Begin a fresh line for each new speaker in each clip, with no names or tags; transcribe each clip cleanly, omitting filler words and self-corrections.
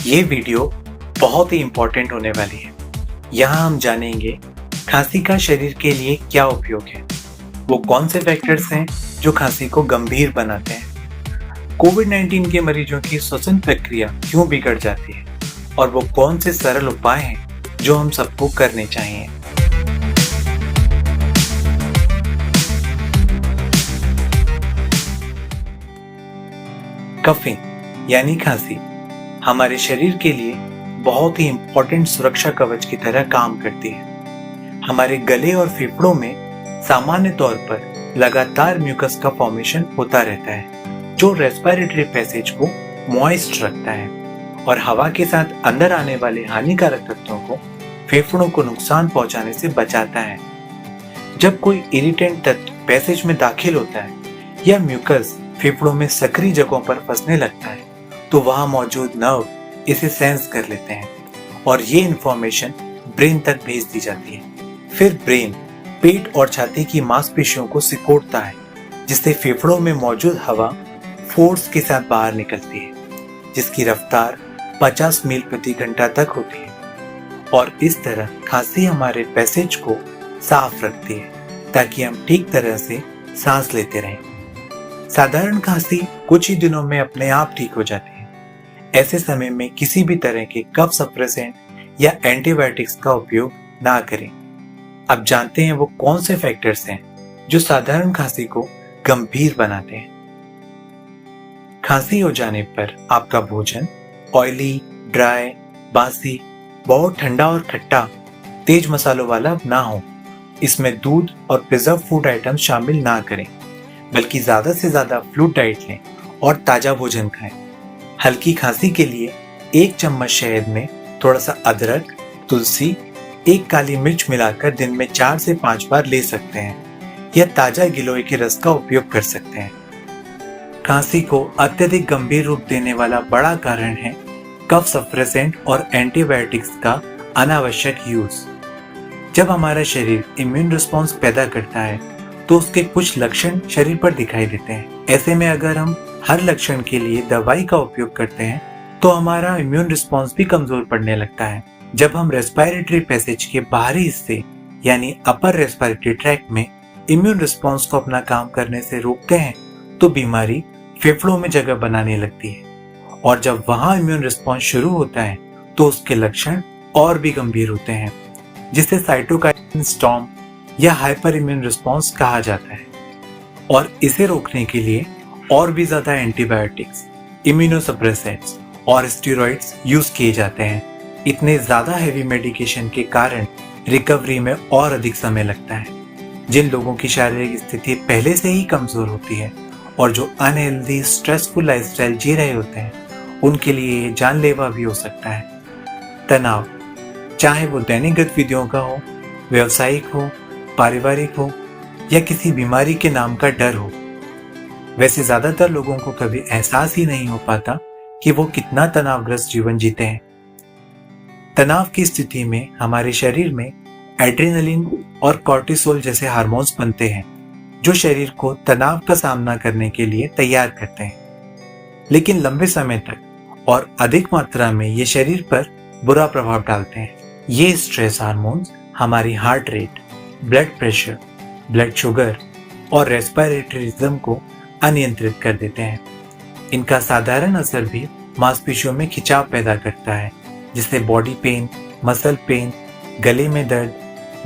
ये वीडियो बहुत ही इम्पोर्टेंट होने वाली है। यहाँ हम जानेंगे खांसी का शरीर के लिए क्या उपयोग है, वो कौन से फैक्टर्स हैं जो खांसी को गंभीर बनाते हैं, कोविड-19 के मरीजों की श्वसन प्रक्रिया क्यों बिगड़ जाती है और वो कौन से सरल उपाय हैं जो हम सबको करने चाहिए। कफिंग यानी खांसी हमारे शरीर के लिए बहुत ही इम्पोर्टेंट सुरक्षा कवच की तरह काम करती है। हमारे गले और फेफड़ों में सामान्य तौर पर लगातार म्यूकस का फॉर्मेशन होता रहता है, जो रेस्पिरेटरी पैसेज को मॉइस्ट रखता है और हवा के साथ अंदर आने वाले हानिकारक तत्वों को फेफड़ों को नुकसान पहुंचाने से बचाता है। जब कोई इरिटेंट तत्व पैसेज में दाखिल होता है या म्यूकस फेफड़ों में सक्रिय जगहों पर फंसने लगता है, तो वहां मौजूद नर्व इसे सेंस कर लेते हैं और ये इंफॉर्मेशन ब्रेन तक भेज दी जाती है। फिर ब्रेन पेट और छाती की मांसपेशियों को सिकोड़ता है, जिससे फेफड़ों में मौजूद हवा फोर्स के साथ बाहर निकलती है, जिसकी रफ्तार 50 मील प्रति घंटा तक होती है। और इस तरह खांसी हमारे पैसेज को साफ रखती है ताकि हम ठीक तरह से सांस लेते रहें। साधारण खांसी कुछ ही दिनों में अपने आप ठीक हो जाती है। ऐसे समय में किसी भी तरह के कफ सप्रेसेंट या एंटीबायोटिक्स का उपयोग ना करें। अब जानते हैं वो कौन से फैक्टर्स हैं जो साधारण खांसी को गंभीर बनाते हैं। खांसी हो जाने पर आपका भोजन ऑयली, ड्राई, बासी, बहुत ठंडा और खट्टा, तेज मसालों वाला ना हो। इसमें दूध और प्रिजर्व फूड आइटम शामिल ना करें, बल्कि ज्यादा से ज्यादा फ्लूइड डाइट लें और ताजा भोजन खाएं। हल्की खांसी के लिए 1 चम्मच शहद में थोड़ा सा अदरक, तुलसी, 1 काली मिर्च मिलाकर दिन में 4 से 5 बार ले सकते हैं या ताजा गिलोय के रस का उपयोग कर सकते हैं। खांसी को अत्यधिक गंभीर रूप देने वाला बड़ा कारण है कफ सप्रेसेंट और एंटीबायोटिक्स का अनावश्यक यूज। जब हमारा शरीर इम्यून रिस्पॉन्स पैदा करता है तो उसके कुछ लक्षण शरीर पर दिखाई देते हैं। ऐसे में अगर हम हर लक्षण के लिए दवाई का उपयोग करते हैं तो हमारा इम्यून रिस्पॉन्स भी कमजोर पड़ने लगता है। जब हम रेस्पिरेटरी पैसेज के बाहरी हिस्से यानी अपर रेस्पिरेटरी ट्रैक्ट में इम्यून रिस्पॉन्स को अपना काम करने से रोकते हैं तो बीमारी फेफड़ों में जगह बनाने लगती है और जब वहां इम्यून रिस्पॉन्स शुरू होता है तो उसके लक्षण और भी गंभीर होते हैं, जिसे साइटोकाइन स्टॉर्म या हाइपर इम्यून रिस्पॉन्स कहा जाता है। और इसे रोकने के लिए और भी ज्यादा एंटीबायोटिक्स, इम्यूनोसप्रेसेंट्स और स्टेरॉइड्स यूज किए जाते हैं। इतने ज्यादा हैवी मेडिकेशन के कारण रिकवरी में और अधिक समय लगता है। जिन लोगों की शारीरिक स्थिति पहले से ही कमजोर होती है और जो अनहेल्दी स्ट्रेसफुल लाइफस्टाइल जी रहे होते हैं, उनके लिए ये जानलेवा भी हो सकता है। तनाव, चाहे वो दैनिक गतिविधियों का हो, व्यवसायिक हो, पारिवारिक हो या किसी बीमारी के नाम का डर हो। वैसे ज्यादातर लोगों को कभी एहसास ही नहीं हो पाता कि वो कितना तनावग्रस्त जीवन जीते हैं। तनाव की स्थिति में हमारे शरीर में एड्रेनलिन और कॉर्टिसोल जैसे हार्मोन्स बनते हैं, जो शरीर को तनाव का सामना करने के लिए तैयार करते हैं। लेकिन लंबे समय तक और अधिक मात्रा में ये शरीर पर बुरा प्रभाव डालते हैं। ये स्ट्रेस हार्मोन्स हमारी heart rate, blood pressure, blood sugar और रेस्पिरेटरी रिदम को अनियंत्रित कर देते हैं। इनका साधारण असर भी मांसपेशियों में खिंचाव पैदा करता है, जिससे बॉडी पेन, मसल पेन, गले में दर्द,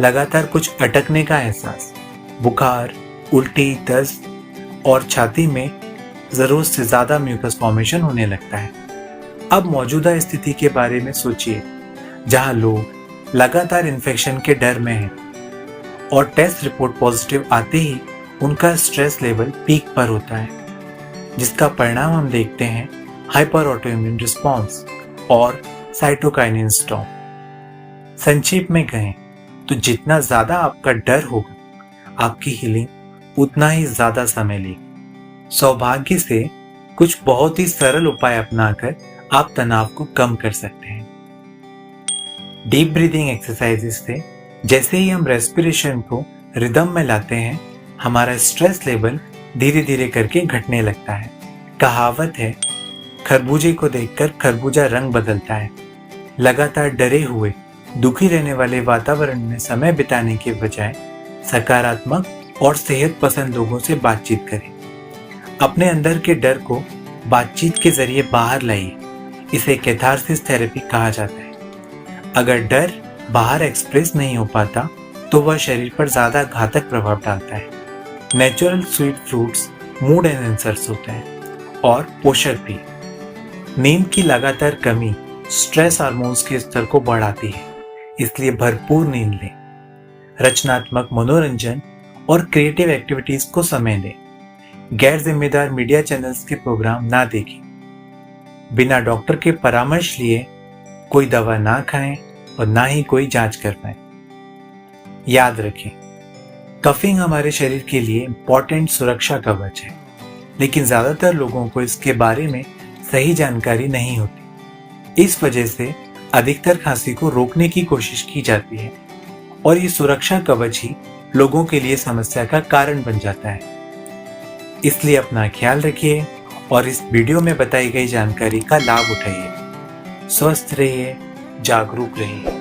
लगातार कुछ अटकने का एहसास, बुखार, उल्टी, दस्त और छाती में जरूरत से ज्यादा म्यूकस फॉर्मेशन होने लगता है। अब मौजूदा स्थिति के बारे में सोचिए, जहां लोग लगातार इन्फेक्शन के डर में हैं और टेस्ट रिपोर्ट पॉजिटिव आते ही उनका स्ट्रेस लेवल पीक पर होता है, जिसका परिणाम हम देखते हैं हाइपर ऑटोइम्यून रिस्पॉन्स और साइटोकाइनिन स्टॉर्म। संक्षेप में कहें तो जितना ज्यादा आपका डर होगा, आपकी हीलिंग उतना ही ज्यादा समय लेगी। सौभाग्य से कुछ बहुत ही सरल उपाय अपनाकर आप तनाव को कम कर सकते हैं। डीप ब्रीदिंग एक्सरसाइजेस से जैसे ही हम रेस्पिरेशन को रिदम में लाते हैं, हमारा स्ट्रेस लेवल धीरे धीरे करके घटने लगता है। कहावत है, खरबूजे को देखकर खरबूजा रंग बदलता है। लगातार डरे हुए, दुखी रहने वाले वातावरण में समय बिताने के बजाय सकारात्मक और सेहत पसंद लोगों से बातचीत करें। अपने अंदर के डर को बातचीत के जरिए बाहर लाइए। इसे कैथारसिस थेरेपी कहा जाता है। अगर डर बाहर एक्सप्रेस नहीं हो पाता तो वह शरीर पर ज्यादा घातक प्रभाव डालता है। नेचुरल स्वीट फ्रूट्स मूड एनहेंसर्स होते हैं और पोषक भी। नींद की लगातार कमी स्ट्रेस हार्मोन्स के स्तर को बढ़ाती है, इसलिए भरपूर नींद लें। रचनात्मक मनोरंजन और क्रिएटिव एक्टिविटीज को समय दें। गैर जिम्मेदार मीडिया चैनल्स के प्रोग्राम ना देखें। बिना डॉक्टर के परामर्श लिए कोई दवा ना खाएं और ना ही कोई जांच करवाएं। याद रखें, कफिंग हमारे शरीर के लिए इंपॉर्टेंट सुरक्षा कवच है, लेकिन ज्यादातर लोगों को इसके बारे में सही जानकारी नहीं होती। इस वजह से अधिकतर खांसी को रोकने की कोशिश की जाती है और ये सुरक्षा कवच ही लोगों के लिए समस्या का कारण बन जाता है। इसलिए अपना ख्याल रखिए और इस वीडियो में बताई गई जानकारी का लाभ उठाइए। स्वस्थ रहिए, जागरूक रहिए।